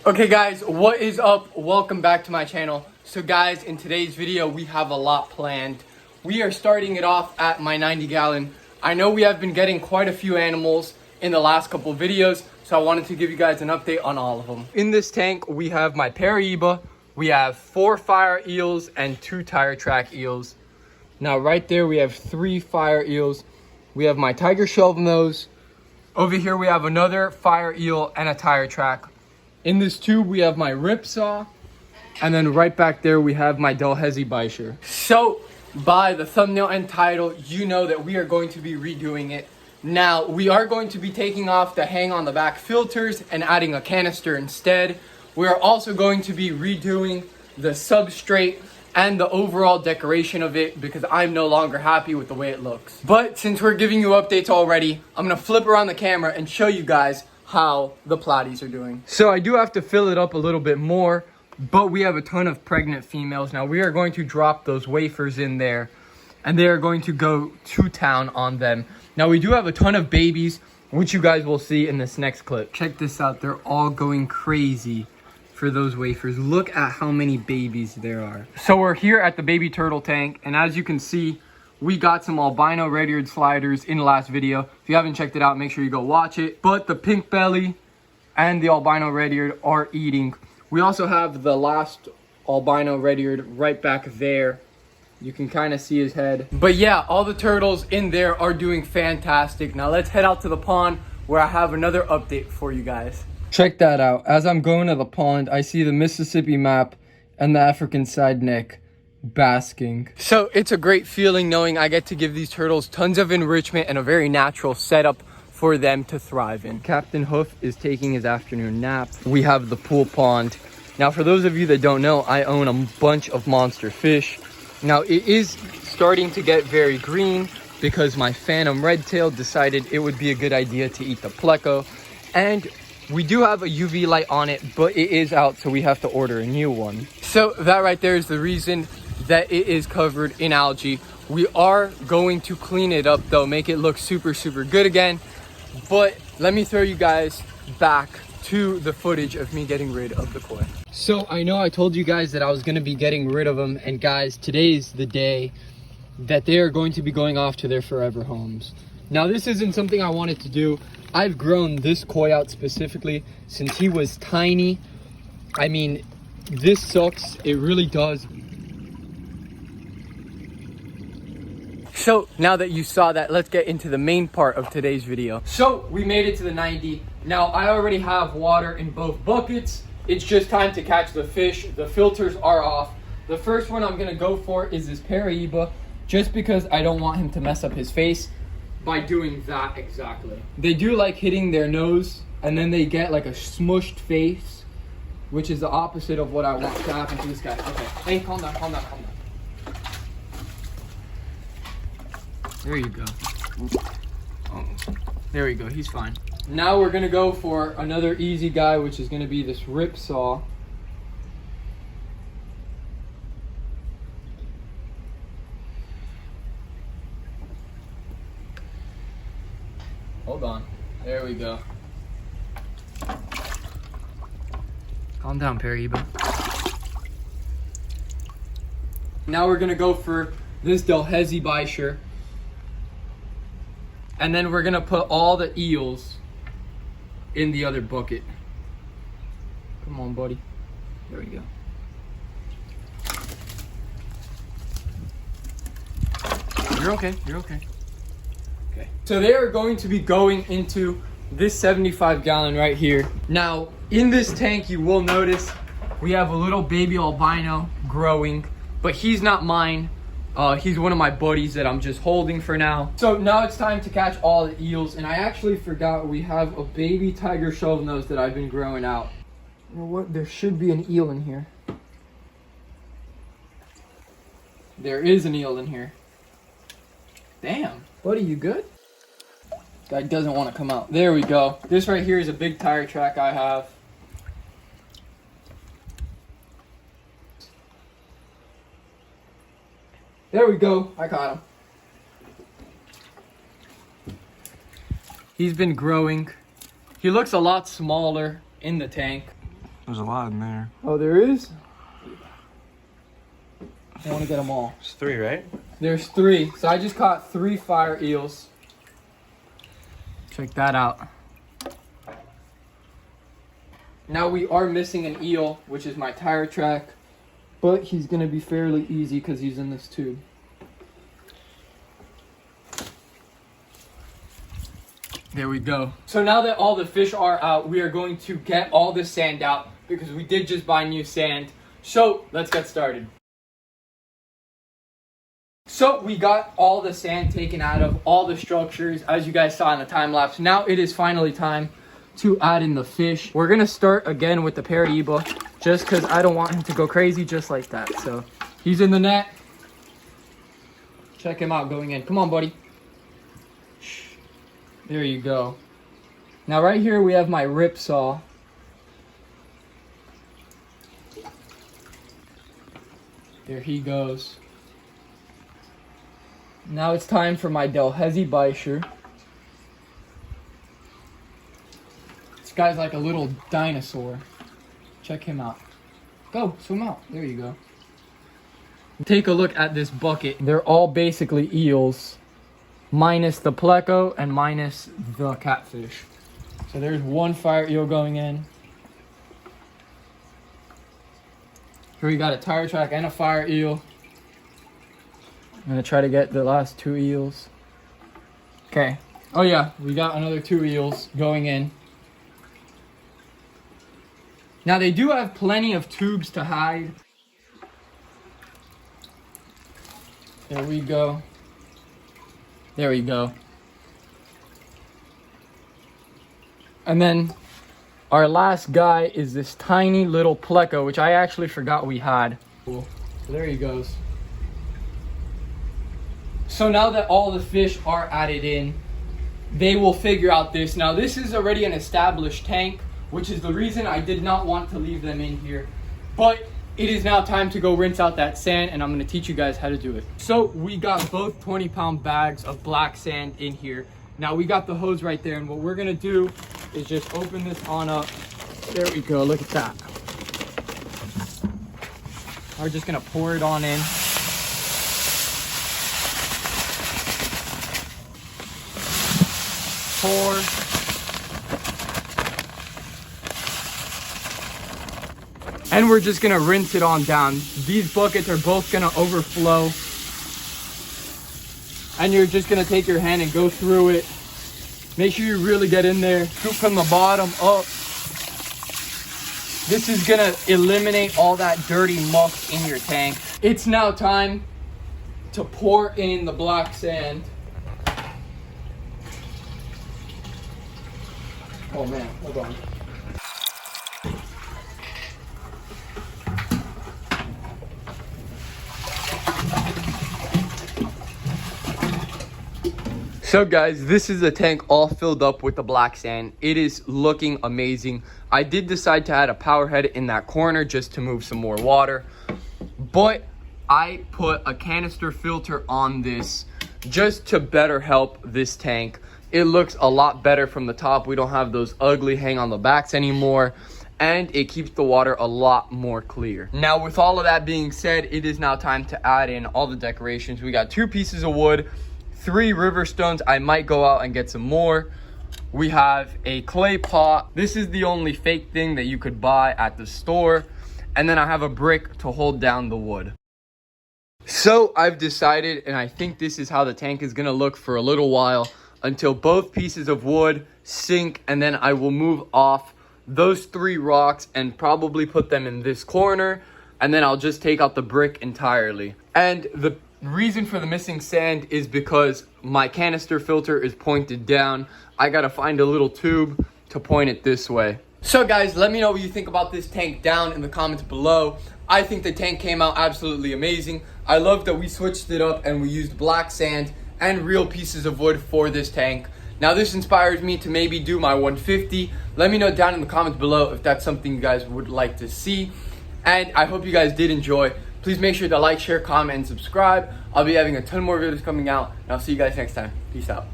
Okay guys, what is up? Welcome back to my channel. So guys, in today's video we have a lot planned. We are starting it off at my 90 gallon. I know we have been getting quite a few animals in the last couple videos, so I wanted to give you guys an update on all of them. In this tank we have my Paraíba, we have 4 fire eels and 2 tire track eels. Now right there we have 3 fire eels. We have my tiger shelf nose. Over here we have another fire eel and a tire track. In this tube, we have my ripsaw, and then right back there, we have my Delhaize Bisher. So, by the thumbnail and title, you know that we are going to be redoing it. Now, we are going to be taking off the hang on the back filters and adding a canister instead. We are also going to be redoing the substrate and the overall decoration of it because I'm no longer happy with the way it looks. But since we're giving you updates already, I'm gonna flip around the camera and show you guys how the platies are doing. So I do have to fill it up a little bit more, but we have a ton of pregnant females. Now we are going to drop those wafers in there and they are going to go to town on them. Now we do have a ton of babies, which you guys will see in this next clip. Check this out, they're all going crazy for those wafers. Look at how many babies there are. So we're here at the baby turtle tank, and as you can see, we got some albino red-eared sliders in the last video. If you haven't checked it out, make sure you go watch it. But the pink belly and the albino red-eared are eating. We also have the last albino red-eared right back there. You can kind of see his head. But yeah, all the turtles in there are doing fantastic. Now let's head out to the pond where I have another update for you guys. Check that out. As I'm going to the pond, I see the Mississippi map and the African side neck basking. So it's a great feeling knowing I get to give these turtles tons of enrichment and a very natural setup for them to thrive in. Captain Hoof is taking his afternoon nap. We have the pool pond. Now for those of you that don't know, I own a bunch of monster fish. Now it is starting to get very green because my phantom redtail decided it would be a good idea to eat the pleco, and we do have a UV light on it, but it is out, so we have to order a new one. So that right there is the reason that it is covered in algae. We are going to clean it up though, make it look super good again. But let me throw you guys back to the footage of me getting rid of the koi. So I know I told you guys that I was going to be getting rid of them, and guys, today's the day that they are going to be going off to their forever homes. Now this isn't something I wanted to do. I've grown this koi out specifically since he was tiny. I mean, this sucks, it really does. So now that you saw that, let's get into the main part of today's video. So we made it to the 90. Now I already have water in both buckets. It's just time to catch the fish. The filters are off. The first one I'm gonna go for is this Paraíba, just because I don't want him to mess up his face by doing that exactly. They do like hitting their nose and then they get like a smushed face, which is the opposite of what I want to happen to this guy. Okay, hey, calm down. There you go. Oh, there we go, he's fine. Now we're gonna go for another easy guy, which is gonna be this ripsaw. Hold on, there we go. Calm down, Paraíba. Now we're gonna go for this Delhaize Bisher. And then we're gonna put all the eels in the other bucket. Come on, buddy. There we go. You're okay. Okay. So they are going to be going into this 75 gallon right here. Now, in this tank, you will notice we have a little baby albino growing, but he's not mine. He's one of my buddies that I'm just holding for now. So now it's time to catch all the eels, and I actually forgot we have a baby tiger shovelnose that I've been growing out. You know what? There should be an eel in here. There is an eel in here. Damn, buddy, you good? Guy doesn't want to come out. There we go. This right here is a big tire track I have. There we go. I caught him. He's been growing. He looks a lot smaller in the tank. There's a lot in there. Oh, there is? I want to get them all. There's 3, right? There's 3. So I just caught 3 fire eels. Check that out. Now we are missing an eel, which is my tire track. But he's going to be fairly easy because he's in this tube. There we go. So now that all the fish are out, we are going to get all the sand out because we did just buy new sand. So let's get started. So we got all the sand taken out of all the structures, as you guys saw in the time lapse. Now it is finally time to add in the fish. We're gonna start again with the Paraiba, just because I don't want him to go crazy just like that. So he's in the net. Check him out going in. Come on, buddy. There you go. Now right here we have my rip saw. There he goes. Now it's time for my Delhaize Beischer. This guy's like a little dinosaur. Check him out. Go, swim out. There you go. Take a look at this bucket. They're all basically eels, minus the pleco and minus the catfish. So there's 1 fire eel going in. Here we got a tire track and a fire eel. I'm gonna try to get the last 2 eels. Okay. Oh yeah, we got another 2 eels going in. Now they do have plenty of tubes to hide. There we go. There we go. And then our last guy is this tiny little pleco, which I actually forgot we had. Cool. So there he goes. So now that all the fish are added in, they will figure out this. Now this is already an established tank, which is the reason I did not want to leave them in here. But it is now time to go rinse out that sand, and I'm gonna teach you guys how to do it. So we got both 20-pound bags of black sand in here. Now we got the hose right there, and what we're gonna do is just open this on up. There we go, look at that. We're just gonna pour it on in. Pour. And we're just gonna rinse it on down. These buckets are both gonna overflow. And you're just gonna take your hand and go through it. Make sure you really get in there. Scoop from the bottom up. This is gonna eliminate all that dirty muck in your tank. It's now time to pour in the black sand. Oh man, hold on. So guys, this is the tank all filled up with the black sand. It is looking amazing. I did decide to add a power head in that corner just to move some more water, but I put a canister filter on this just to better help this tank. It looks a lot better from the top. We don't have those ugly hang on the backs anymore, and it keeps the water a lot more clear. Now with all of that being said, it is now time to add in all the decorations. We got 2 pieces of wood, 3 river stones. I might go out and get some more. We have a clay pot. This is the only fake thing that you could buy at the store. And then I have a brick to hold down the wood. So I've decided, and I think this is how the tank is gonna look for a little while, until both pieces of wood sink, and then I will move off those 3 rocks and probably put them in this corner, and then I'll just take out the brick entirely. And the reason for the missing sand is because my canister filter is pointed down. I gotta find a little tube to point it this way. So guys, let me know what you think about this tank down in the comments below. I think the tank came out absolutely amazing. I love that we switched it up and we used black sand and real pieces of wood for this tank. Now this inspires me to maybe do my 150. Let me know down in the comments below if that's something you guys would like to see. And I hope you guys did enjoy. Please make sure to like, share, comment, and subscribe. I'll be having a ton more videos coming out, and I'll see you guys next time. Peace out.